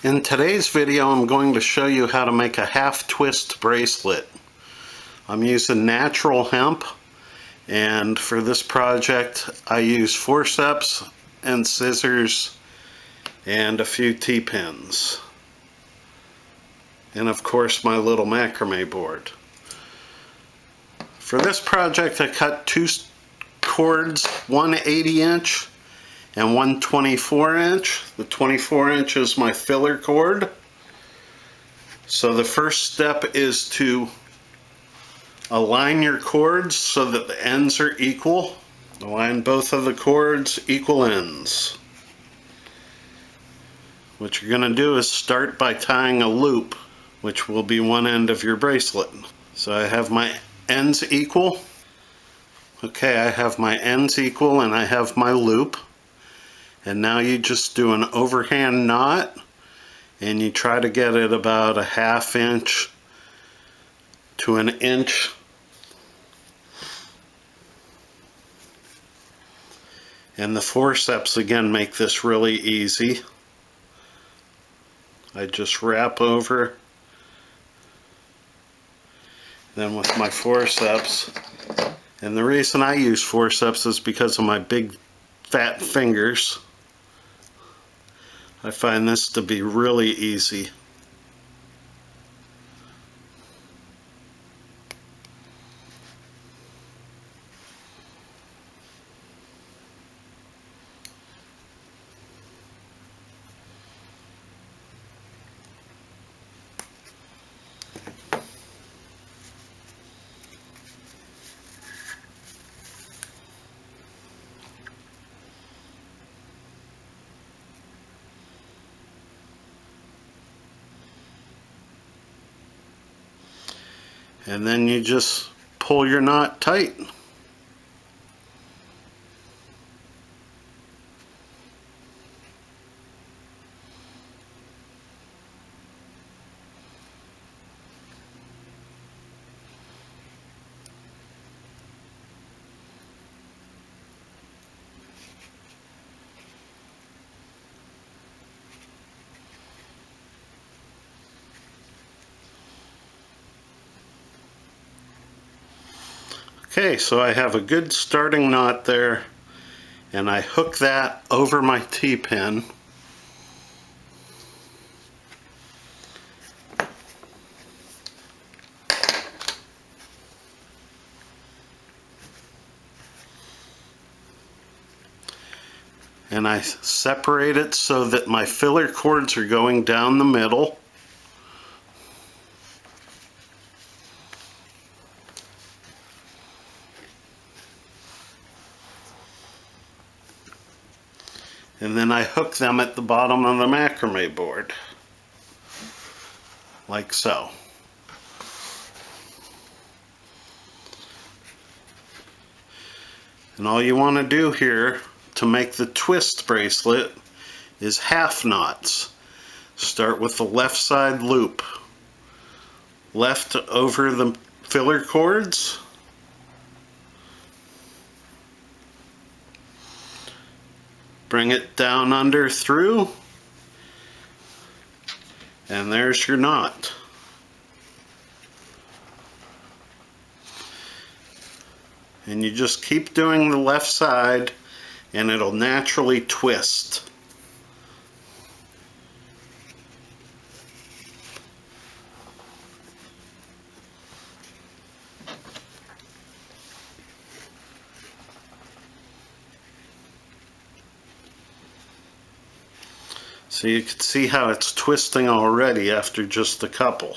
In today's video, I'm going to show you how to make a half twist bracelet. I'm using natural hemp, and for this project I use forceps and scissors and a few T-pins. And of course my little macrame board. For this project I cut two cords, one 80-inch and one 24-inch. The 24-inch is my filler cord. So the first step is to align your cords so that the ends are equal. Align both of the cords equal ends. What you're going to do is start by tying a loop, which will be one end of your bracelet. So I have my ends equal. Okay, I have my ends equal and I have my loop. And now you just do an overhand knot and you try to get it about a ½ inch to an inch. And the forceps again make this really easy. I just wrap over, then with my forceps, and the reason I use forceps is because of my big fat fingers. I find this to be really easy. And then you just pull your knot tight. Okay, so I have a good starting knot there, and I hook that over my T-pin. And I separate it so that my filler cords are going down the middle. And then I hook them at the bottom of the macrame board, like so. And all you want to do here to make the twist bracelet is half knots. Start with the left side loop. Left over the filler cords. Bring it down under through, and there's your knot. And you just keep doing the left side and it'll naturally twist. So you can see how it's twisting already after just a couple.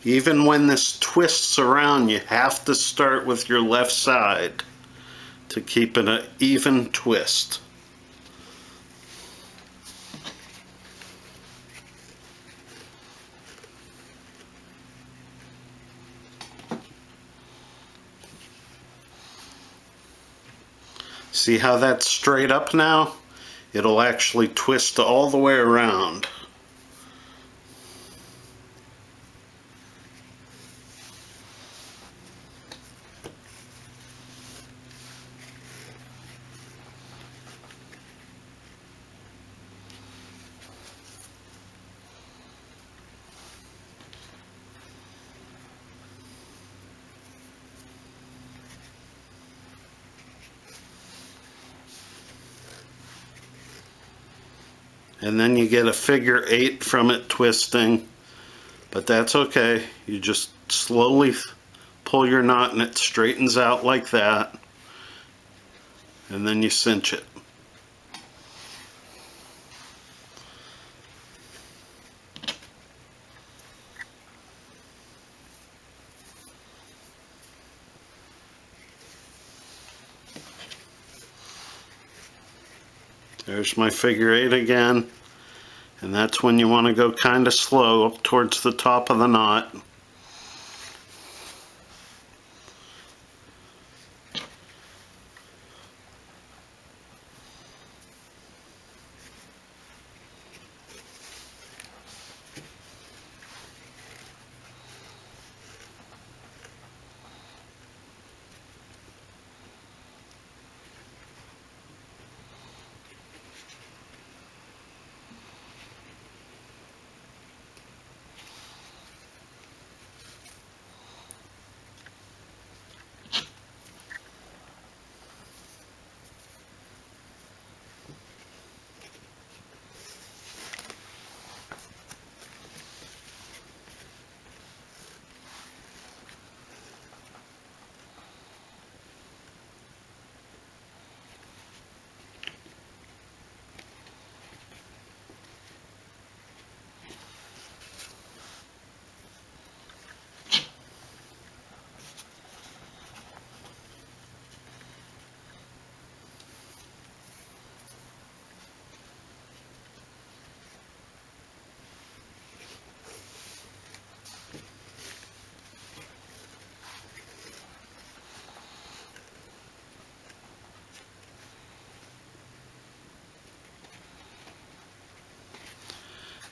Even when this twists around, you have to start with your left side to keep it an even twist. See how that's straight up now? It'll actually twist all the way around. And then you get a figure 8 from it twisting, but that's okay. You just slowly pull your knot and it straightens out like that, and then you cinch it. There's my figure 8 again. And that's when you want to go kind of slow up towards the top of the knot.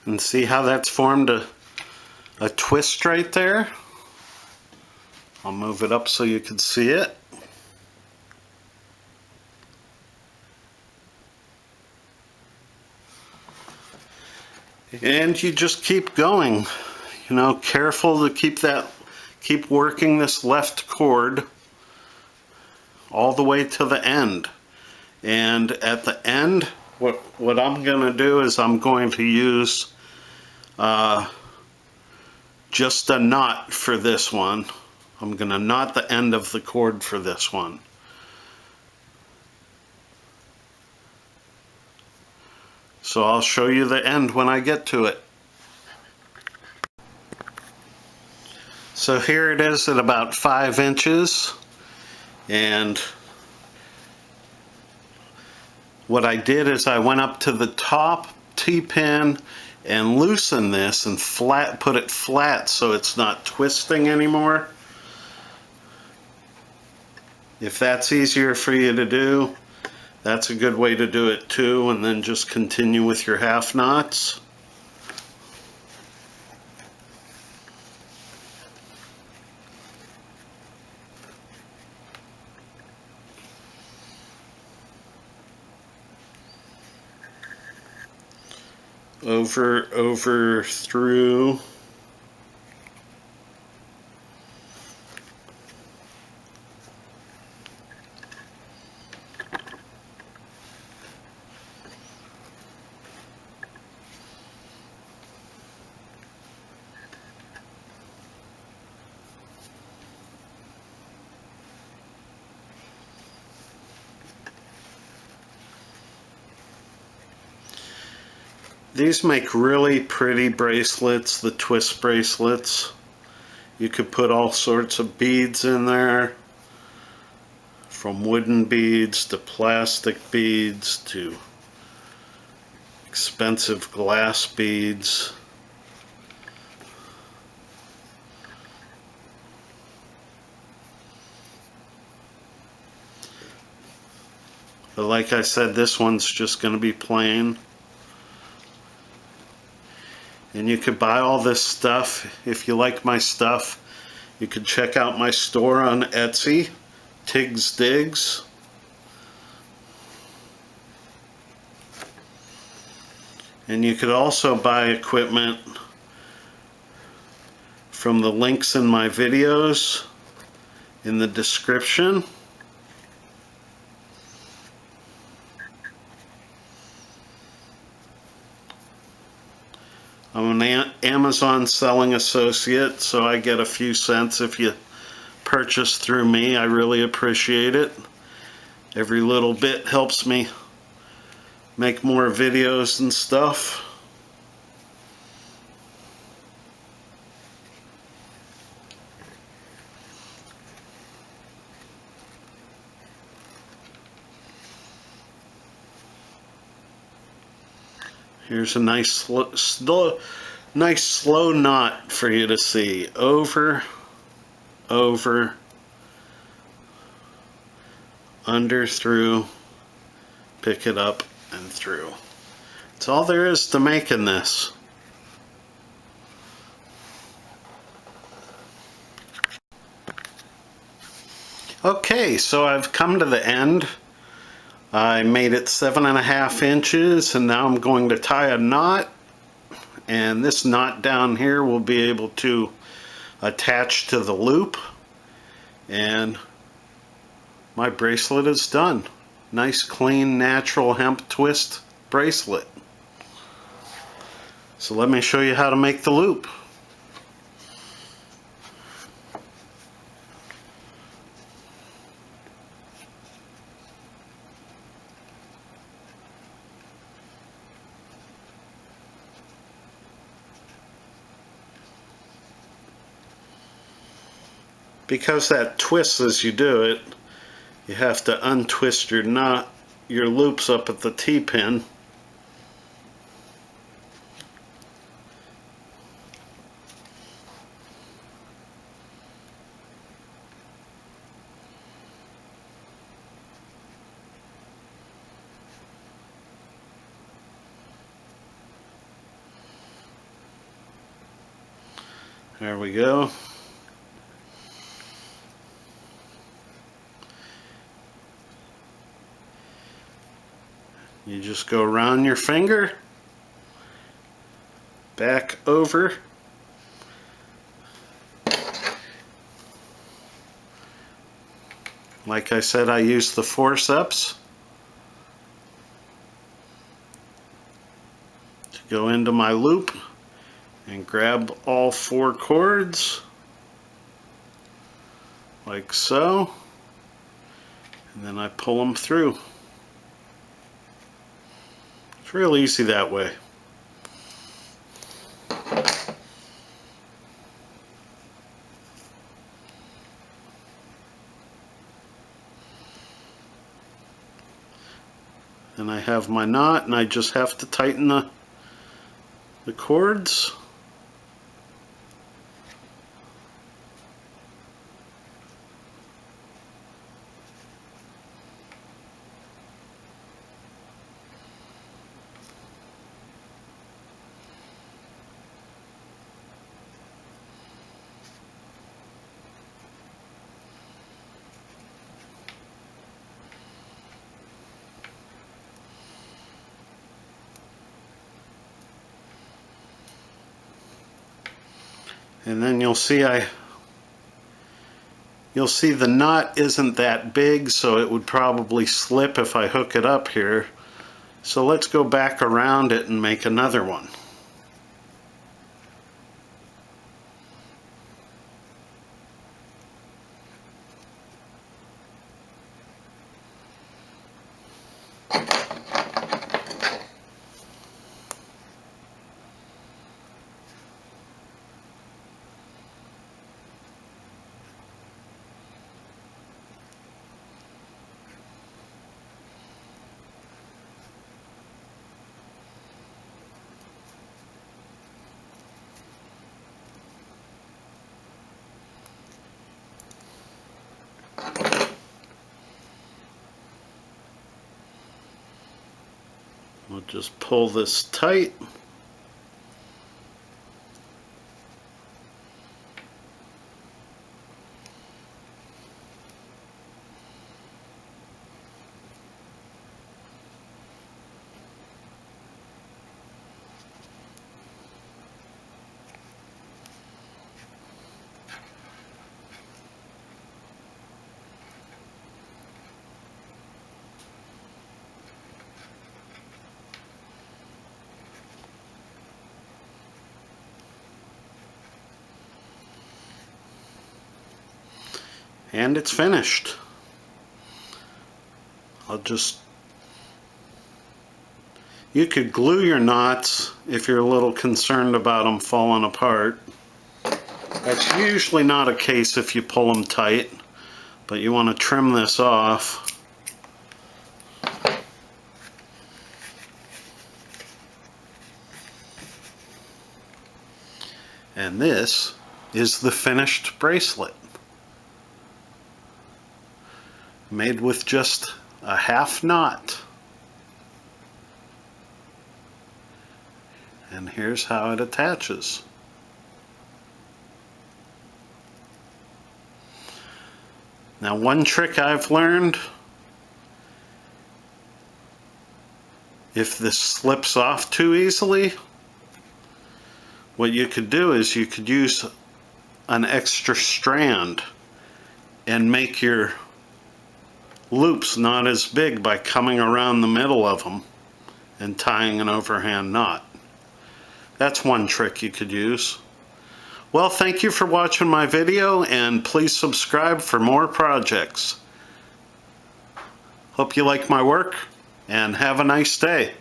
And see how that's formed a twist right there? I'll move it up so you can see it. And you just keep going. You know, careful to keep working this left cord all the way to the end. And at the end, what I'm going to do is I'm going to use just a knot for this one. I'm going to knot the end of the cord for this one. So I'll show you the end when I get to it. So here it is at about 5 inches, and what I did is I went up to the top T-pin and loosened this and put it flat so it's not twisting anymore. If that's easier for you to do, that's a good way to do it too, and then just continue with your half knots. Over, through. These make really pretty bracelets, the twist bracelets. You could put all sorts of beads in there, from wooden beads to plastic beads to expensive glass beads. But like I said, this one's just going to be plain. And you could buy all this stuff. If you like my stuff, you could check out my store on Etsy, TiggsDiggs. And you could also buy equipment from the links in my videos in the description. I'm an Amazon selling associate, so I get a few cents if you purchase through me. I really appreciate it. Every little bit helps me make more videos and stuff. Here's a nice slow knot for you to see. Over, over, under, through, pick it up and through. That's all there is to making this. Okay, so I've come to the end. I made it 7.5 inches, and now I'm going to tie a knot, and this knot down here will be able to attach to the loop, and my bracelet is done. Nice, clean, natural hemp twist bracelet. So let me show you how to make the loop. Because that twists as you do it, you have to untwist your knot, your loops up at the T-pin. There we go. You just go around your finger, back over, like I said, I use the forceps to go into my loop and grab all 4 cords like so, and then I pull them through. It's real easy that way. And I have my knot, and I just have to tighten the cords. And then you'll see the knot isn't that big, so it would probably slip if I hook it up here. So let's go back around it and make another one. We'll just pull this tight. And it's finished. You could glue your knots if you're a little concerned about them falling apart. That's usually not a case if you pull them tight, but you want to trim this off. And this is the finished bracelet, made with just a half knot. And here's how it attaches. Now, one trick I've learned, if this slips off too easily, what you could do is you could use an extra strand and make your loops not as big by coming around the middle of them and tying an overhand knot. That's one trick you could use. Well, thank you for watching my video, and please subscribe for more projects. Hope you like my work, and have a nice day.